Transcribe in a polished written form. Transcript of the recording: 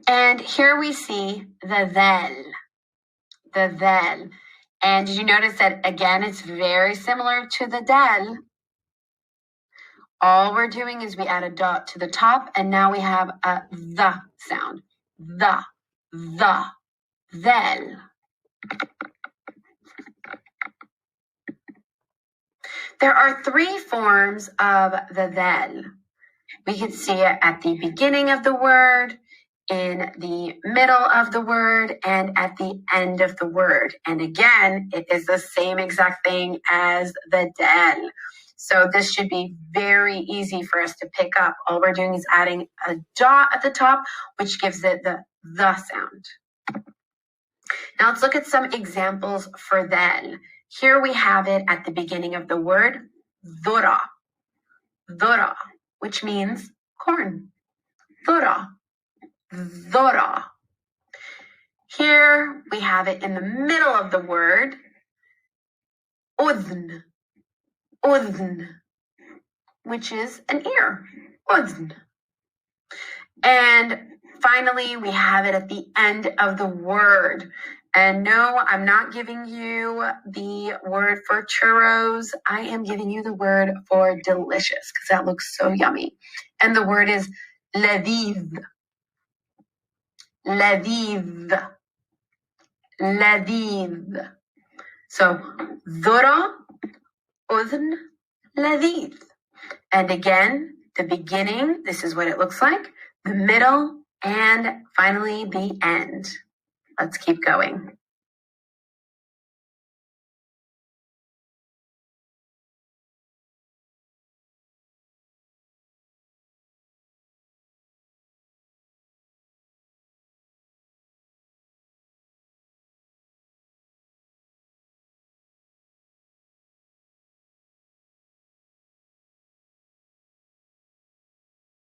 And here we see the dhal. And did you notice that, again, it's very similar to the dal? All we're doing is we add a dot to the top, and now we have a the sound. The, dhal. There are three forms of the dhal. We can see it at the beginning of the word, in the middle of the word, and at the end of the word. And again, it is the same exact thing as the dal. So this should be very easy for us to pick up. All we're doing is adding a dot at the top, which gives it the sound. Now let's look at some examples for dhal. Here we have it at the beginning of the word, dhura, which means corn. Dhura. Here we have it in the middle of the word, udhn, which is an ear, udhn. And finally, we have it at the end of the word. And no, I'm not giving you the word for churros. I am giving you the word for delicious, because that looks so yummy. And the word is ladid. So, dhura, udhn, ladid. And again, the beginning, this is what it looks like. The middle, and finally the end. Let's keep going.